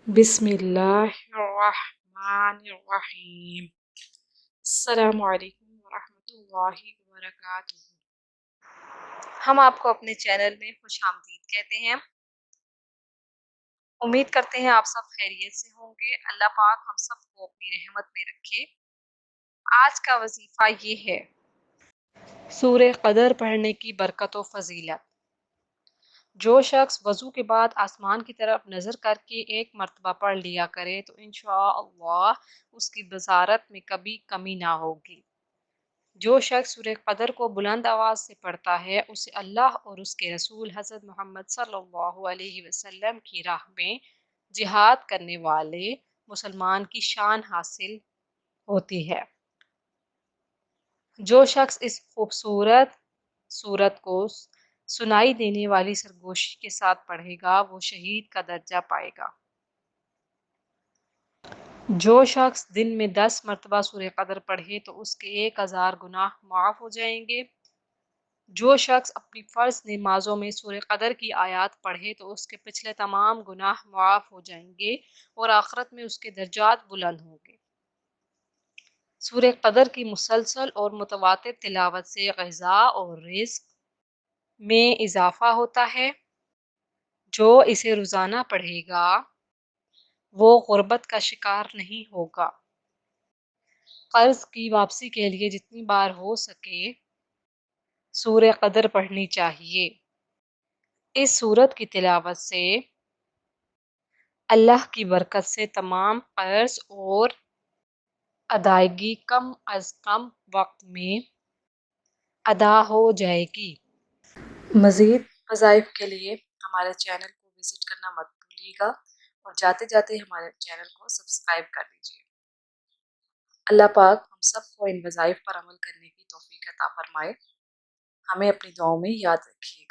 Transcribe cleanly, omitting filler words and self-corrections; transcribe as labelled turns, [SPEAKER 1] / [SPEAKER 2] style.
[SPEAKER 1] बिस्मिल्लाहिर्रहमानिर्रहीम। अस्सलामु अलैकुम वरहमतुल्लाहि वबरकातुहू। हम आपको अपने चैनल में खुश आमदीद कहते हैं। उम्मीद करते हैं आप सब खैरियत से होंगे। अल्लाह पाक हम सबको अपनी रहमत में रखे। आज का वजीफा ये है, सूरह कदर पढ़ने की बरकत व फजीलत। जो शख्स वज़ू के बाद आसमान की तरफ नज़र करके एक मरतबा पढ़ लिया करे तो इंशाअल्लाह उसकी बसारत में कभी कमी ना होगी। जो शख्स सूरह कदर को बुलंद आवाज़ से पढ़ता है उसे अल्लाह और उसके रसूल हज़रत मोहम्मद सल्लल्लाहु अलैहि वसल्लम की राह में जिहाद करने वाले मुसलमान की शान हासिल होती है। जो शख्स इस खूबसूरत सूरत को सुनाई देने वाली सरगोशी के साथ पढ़ेगा वो शहीद का दर्जा पाएगा। जो शख्स दिन में 10 मरतबा सूरह कदर पढ़े तो उसके 1000 गुनाह माफ़ हो जाएंगे। जो शख्स अपनी फ़र्ज नमाजों में सूरह कदर की आयत पढ़े तो उसके पिछले तमाम गुनाह माफ़ हो जाएंगे और आखिरत में उसके दर्जात बुलंद होंगे। सूरह कदर की मुसलसल और मुतवातिर तिलावत से ग़िज़ा और रिज़्क़ में इजाफ़ा होता है। जो इसे रोज़ाना पढ़ेगा वो गुर्बत का शिकार नहीं होगा। कर्ज की वापसी के लिए जितनी बार हो सके सूरह कदर पढ़नी चाहिए। इस सूरत की तिलावत से अल्लाह की बरकत से तमाम कर्ज और अदायगी कम अज कम वक्त में अदा हो जाएगी। मज़ीद वज़ाइफ के लिए हमारे चैनल को विज़िट करना मत भूलिएगा और जाते जाते हमारे चैनल को सब्सक्राइब कर दीजिए। अल्लाह पाक हम सबको इन वज़ाइफ पर अमल करने की तौफीक अता फरमाए। हमें अपनी दुआओं में याद रखिएगा।